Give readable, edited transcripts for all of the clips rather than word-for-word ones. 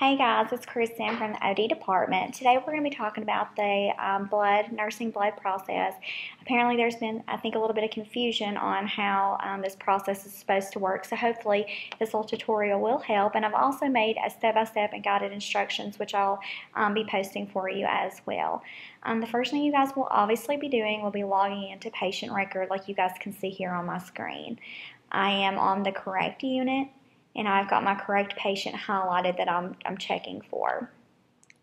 Hey guys, it's Kristen from the OD department. Today we're going to be talking about the nursing blood process. Apparently there's been, I think, a little bit of confusion on how this process is supposed to work, so hopefully this little tutorial will help. And I've also made a step-by-step and guided instructions, which I'll be posting for you as well. The first thing you guys will obviously be doing will be logging into patient record, like you guys can see here on my screen. I am on the correct unit, and I've got my correct patient highlighted that I'm checking for.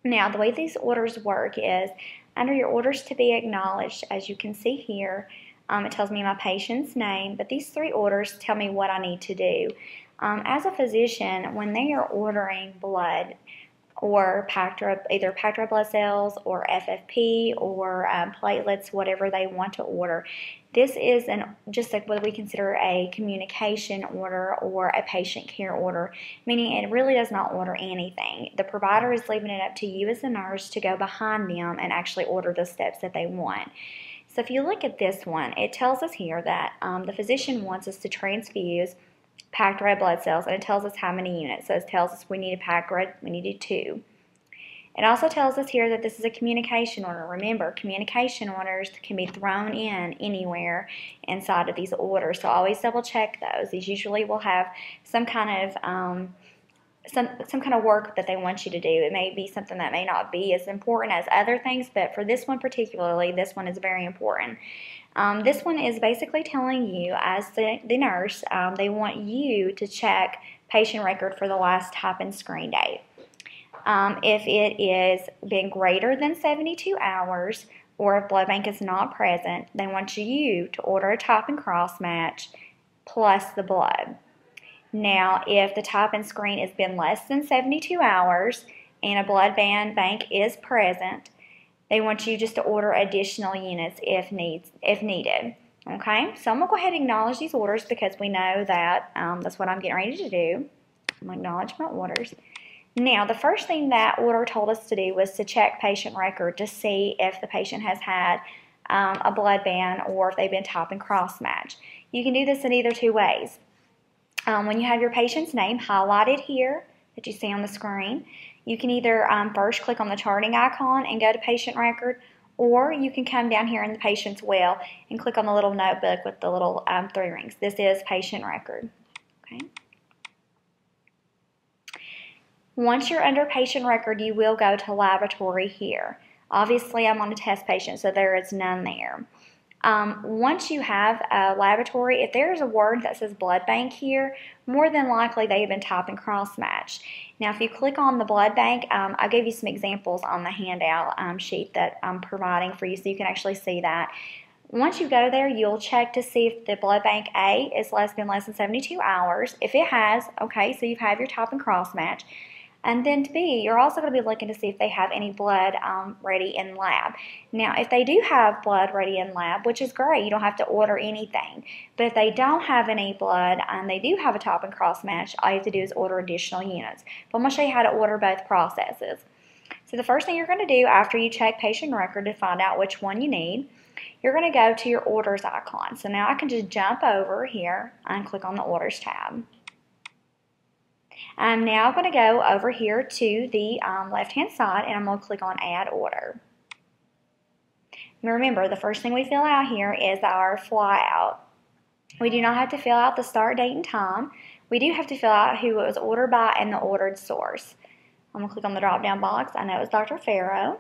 Now, the way these orders work is under your orders to be acknowledged, as you can see here, it tells me my patient's name, but these three orders tell me what I need to do. As a physician, when they are ordering blood or either packed red blood cells or FFP or platelets, whatever they want to order, this is just like what we consider a communication order or a patient care order, meaning it really does not order anything. The provider is leaving it up to you as a nurse to go behind them and actually order the steps that they want. So if you look at this one, it tells us here that the physician wants us to transfuse packed red blood cells, and it tells us how many units. So it tells us we need a packed red, we needed 2. It also tells us here that this is a communication order. Remember, communication orders can be thrown in anywhere inside of these orders, so always double check those. These usually will have some kind of some kind of work that they want you to do. It may be something that may not be as important as other things, but for this one particularly, this one is very important. This one is basically telling you, as the nurse, they want you to check patient record for the last type and screen date. If it is been greater than 72 hours, or if blood bank is not present, they want you to order a type and cross match plus the blood. Now, if the type and screen has been less than 72 hours and a blood bank is present, they want you just to order additional units if needed. Okay, so I'm going to go ahead and acknowledge these orders because we know that that's what I'm getting ready to do. I'm going to acknowledge my orders. Now, the first thing that order told us to do was to check patient record to see if the patient has had a blood ban or if they've been type and cross match. You can do this in either two ways. When you have your patient's name highlighted here that you see on the screen, you can either first click on the charting icon and go to patient record, or you can come down here in the patient's well and click on the little notebook with the little 3 rings. This is patient record. Okay. Once you're under patient record, you will go to laboratory here. Obviously, I'm on a test patient, so there is none there. Once you have a laboratory, if there's a word that says blood bank here, more than likely they have been type and cross matched. Now, if you click on the blood bank, I gave you some examples on the handout sheet that I'm providing for you, so you can actually see that. Once you go there, you'll check to see if the blood bank A is been less than 72 hours. If it has, okay, so you have your type and cross match. And then B, you're also going to be looking to see if they have any blood ready in lab. Now, if they do have blood ready in lab, which is great, you don't have to order anything. But if they don't have any blood and they do have a type and cross match, all you have to do is order additional units. But I'm going to show you how to order both processes. So the first thing you're going to do after you check patient record to find out which one you need, you're going to go to your orders icon. So now I can just jump over here and click on the orders tab. I'm now going to go over here to the left-hand side, and I'm going to click on Add Order. Remember, the first thing we fill out here is our flyout. We do not have to fill out the start date and time. We do have to fill out who it was ordered by and the ordered source. I'm going to click on the drop-down box. I know it's Dr. Farrow.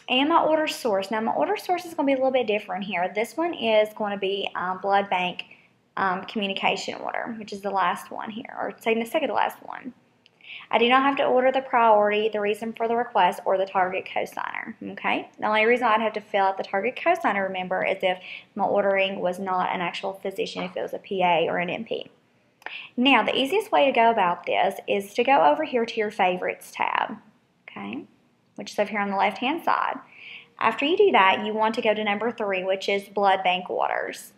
And my order source. Now, my order source is going to be a little bit different here. This one is going to be blood bank communication order, which is the last one here, or the second to last one. I do not have to order the priority, the reason for the request, or the target cosigner. Okay? The only reason I'd have to fill out the target cosigner, remember, is if my ordering was not an actual physician, if it was a PA or an NP. Now, the easiest way to go about this is to go over here to your favorites tab, okay, which is over here on the left-hand side. After you do that, you want to go to number 3, which is blood bank orders.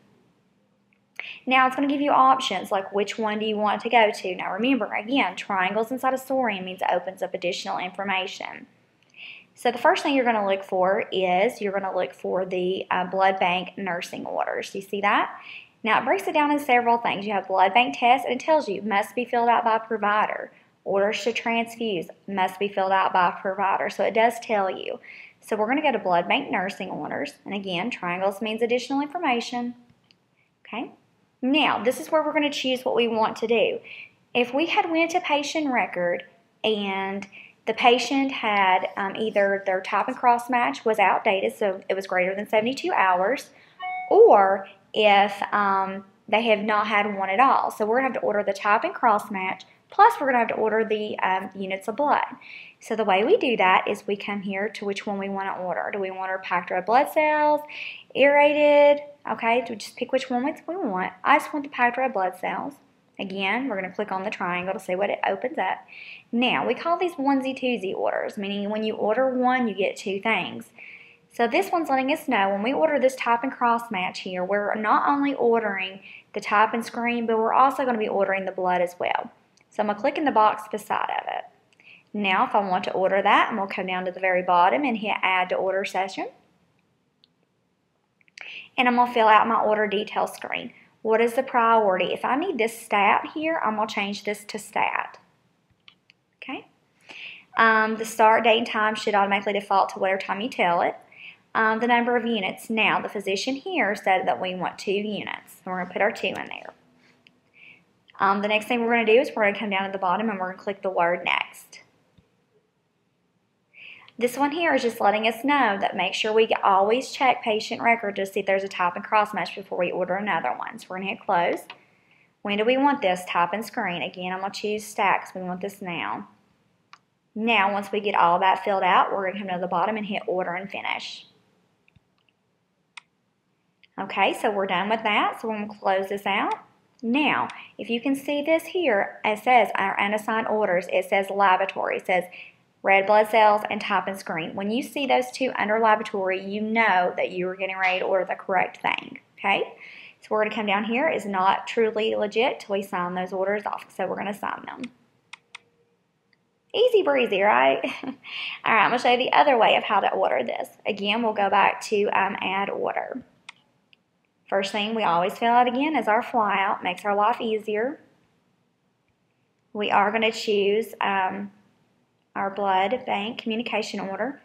Now it's going to give you options like which one do you want to go to. Now remember, again, triangles inside a sorium means it opens up additional information. So the first thing you're going to look for is you're going to look for the blood bank nursing orders. Do you see that? Now it breaks it down in several things. You have blood bank tests, and it tells you must be filled out by a provider. Orders to transfuse must be filled out by a provider, so it does tell you. So we're going to go to blood bank nursing orders, and again, triangles means additional information. Okay. Now, this is where we're going to choose what we want to do. If we had went to patient record and the patient had either their type and cross match was outdated, so it was greater than 72 hours, or if they have not had one at all. So we're going to have to order the type and cross match, plus we're going to have to order the units of blood. So the way we do that is we come here to which one we want to order. Do we want our packed red blood cells, aerated? Okay, so just pick which one we want. I just want the packed red blood cells. Again, we're going to click on the triangle to see what it opens up. Now, we call these onesie-twosie orders, meaning when you order one, you get two things. So this one's letting us know when we order this type and cross match here, we're not only ordering the type and screen, but we're also going to be ordering the blood as well. So I'm going to click in the box beside of it. Now, if I want to order that, I'm going to come down to the very bottom and hit Add to Order Session. And I'm going to fill out my order detail screen. What is the priority? If I need this stat here, I'm going to change this to stat. Okay. The start date and time should automatically default to whatever time you tell it. The number of units. Now, the physician here said that we want 2 units. So we're going to put our 2 in there. The next thing we're going to do is we're going to come down to the bottom and we're going to click the word Next. This one here is just letting us know that make sure we always check patient record to see if there's a type and cross match before we order another one. So we're going to hit Close. When do we want this? Type and screen. Again, I'm going to choose Stat because we want this now. Now, once we get all that filled out, we're going to come to the bottom and hit Order and Finish. Okay, so we're done with that. So we're going to close this out. Now, if you can see this here, it says our unassigned orders. It says laboratory. It says red blood cells and type and screen. When you see those two under laboratory, you know that you are getting ready to order the correct thing. Okay, so we're going to come down here. It's not truly legit till we sign those orders off. So we're going to sign them. Easy breezy, right? All right, I'm going to show you the other way of how to order this. Again, we'll go back to Add Order. First thing we always fill out again is our flyout. Makes our life easier. We are going to choose our blood bank communication order.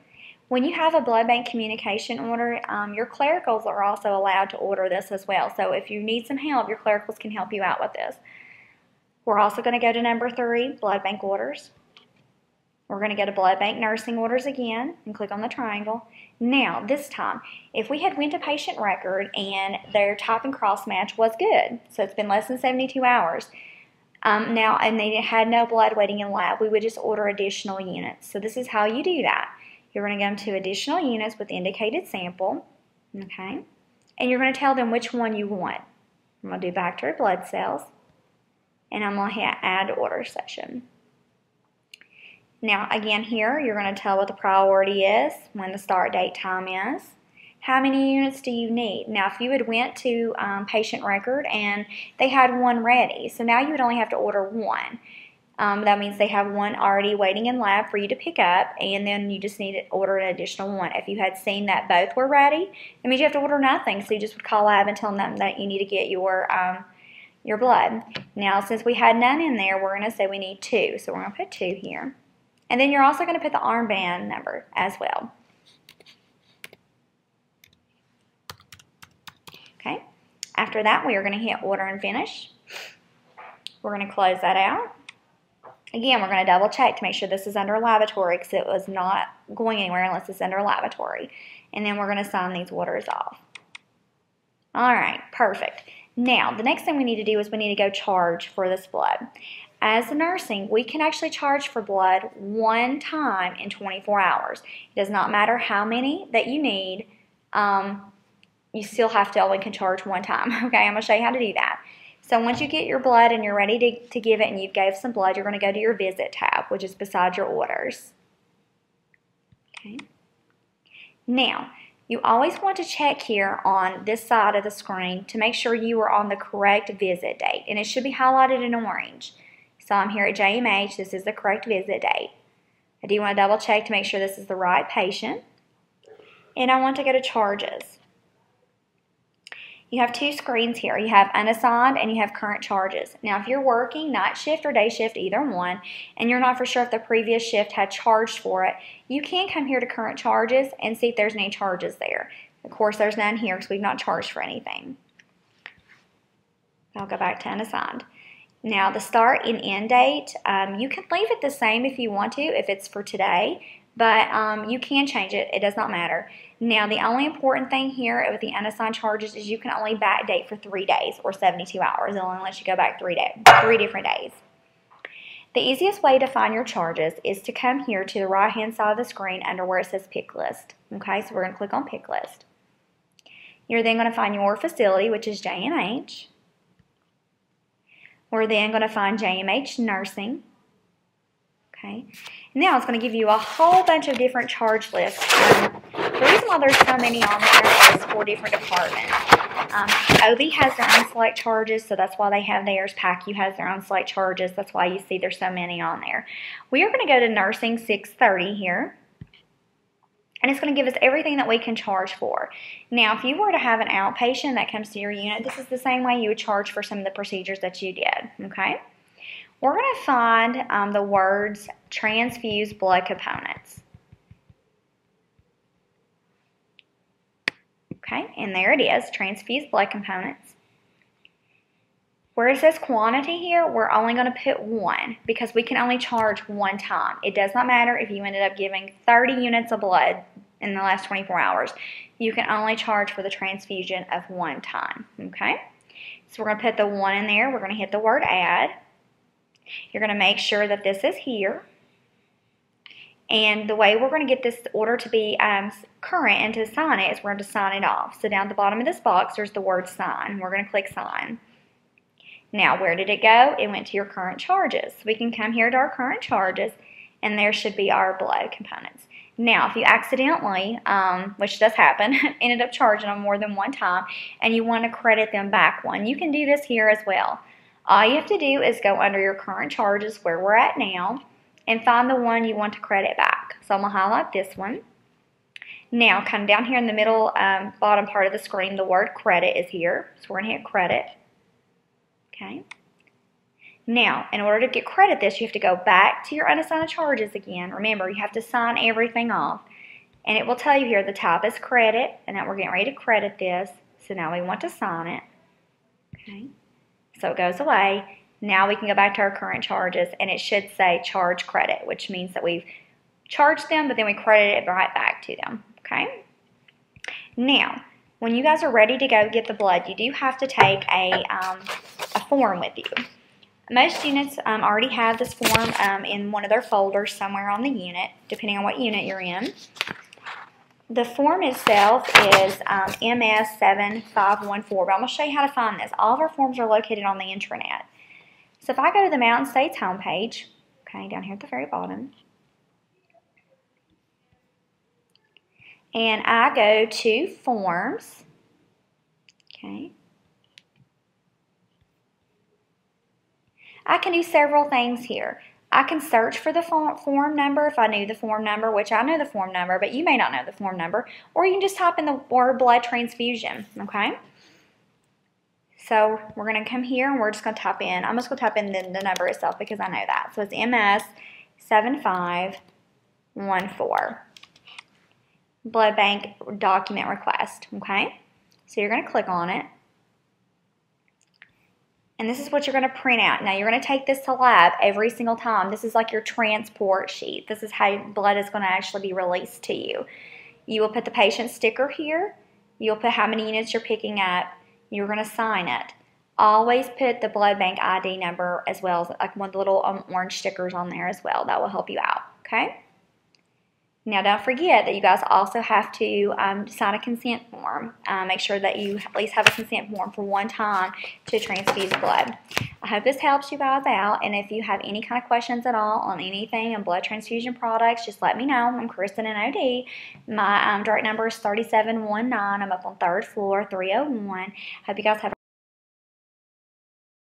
When you have a blood bank communication order, your clericals are also allowed to order this as well. So if you need some help, your clericals can help you out with this. We're also going to go to number 3, blood bank orders. We're going to go to blood bank nursing orders again and click on the triangle. Now, this time, if we had went to patient record and their type and cross match was good, so it's been less than 72 hours, now, and they had no blood waiting in lab, we would just order additional units. So this is how you do that. You're going to go to additional units with indicated sample, okay, and you're going to tell them which one you want. I'm going to do back to red blood cells, and I'm going to hit Add Order Session. Now, again here, you're going to tell what the priority is, when the start date time is. How many units do you need? Now, if you had went to patient record and they had one ready, so now you would only have to order one. That means they have one already waiting in lab for you to pick up, and then you just need to order an additional one. If you had seen that both were ready, that means you have to order nothing. So you just would call lab and tell them that you need to get your blood. Now, since we had none in there, we're going to say we need 2. So we're going to put 2 here. And then you're also going to put the armband number as well. Okay. After that, we are going to hit Order and Finish. We're going to close that out. Again, we're going to double check to make sure this is under laboratory because it was not going anywhere unless it's under laboratory. And then we're going to sign these orders off. All right, perfect. Now, the next thing we need to do is we need to go charge for this blood. As a nursing, we can actually charge for blood one time in 24 hours. It does not matter how many that you need. You still have to only can charge one time. Okay, I'm going to show you how to do that. So once you get your blood and you're ready to give it and you've gave some blood, you're going to go to your Visit tab, which is beside your orders. Okay. Now, you always want to check here on this side of the screen to make sure you are on the correct visit date, and it should be highlighted in orange. So I'm here at JMH. This is the correct visit date. I do want to double check to make sure this is the right patient. And I want to go to charges. You have two screens here. You have unassigned and you have current charges. Now, if you're working night shift or day shift, either one, and you're not for sure if the previous shift had charged for it, you can come here to current charges and see if there's any charges there. Of course, there's none here because we've not charged for anything. I'll go back to unassigned. Now, the start and end date, you can leave it the same if you want to, if it's for today, but you can change it. It does not matter. Now, the only important thing here with the unassigned charges is you can only backdate for 3 days or 72 hours. It only lets you go back 3 different days. The easiest way to find your charges is to come here to the right-hand side of the screen under where it says Pick List. Okay, so we're going to click on Pick List. You're then going to find your facility, which is JMH. We're then going to find JMH Nursing. Okay. Now it's going to give you a whole bunch of different charge lists. The reason why there's so many on there is for different departments. OB has their own select charges, so that's why they have theirs. PACU has their own select charges. That's why you see there's so many on there. We are going to go to Nursing 630 here. And it's going to give us everything that we can charge for. Now, if you were to have an outpatient that comes to your unit, this is the same way you would charge for some of the procedures that you did, okay? We're going to find the words transfused blood components. Okay, and there it is, transfused blood components. Where it says quantity here, we're only going to put 1 because we can only charge 1 time. It does not matter if you ended up giving 30 units of blood in the last 24 hours. You can only charge for the transfusion of 1 time, okay? So we're going to put the 1 in there. We're going to hit the word add. You're going to make sure that this is here. And the way we're going to get this order to be current and to sign it is we're going to sign it off. So down at the bottom of this box, there's the word sign. We're going to click sign. Now, where did it go? It went to your current charges. So we can come here to our current charges, and there should be our blood components. Now, if you accidentally, which does happen, ended up charging them more than 1 time, and you want to credit them back 1, you can do this here as well. All you have to do is go under your current charges where we're at now, and find the one you want to credit back. So I'm going to highlight this one. Now, come down here in the middle bottom part of the screen, the word credit is here. So we're going to hit credit. Okay. Now, in order to get credit this, you have to go back to your unassigned charges again. Remember, you have to sign everything off. And it will tell you here the type is credit, and that we're getting ready to credit this. So now we want to sign it. Okay. So it goes away. Now we can go back to our current charges, and it should say charge credit, which means that we've charged them, but then we credit it right back to them. Okay. Now, when you guys are ready to go get the blood, you do have to take a form with you. Most units already have this form in one of their folders somewhere on the unit, depending on what unit you're in. The form itself is MS7514, but I'm going to show you how to find this. All of our forms are located on the intranet. So if I go to the Mountain States homepage, okay, down here at the very bottom, and I go to Forms, okay, I can do several things here. I can search for the form number if I knew the form number, which I know the form number, but you may not know the form number, or you can just type in the word blood transfusion, okay? So we're going to come here and we're just going to type in, I'm just going to type in the number itself because I know that. So it's MS7514. Blood bank document request, okay? So you're going to click on it. And this is what you're going to print out. Now, you're going to take this to lab every single time. This is like your transport sheet. This is how blood is going to actually be released to you. You will put the patient sticker here. You'll put how many units you're picking up. You're going to sign it. Always put the blood bank ID number as well as like one of the little orange stickers on there as well. That will help you out, okay? Now, don't forget that you guys also have to sign a consent form. Make sure that you at least have a consent form for 1 time to transfuse blood. I hope this helps you guys out, and if you have any kind of questions at all on anything in blood transfusion products, just let me know. I'm Kristen in OD. My direct number is 3719. I'm up on 3rd floor, 301. Hope you guys have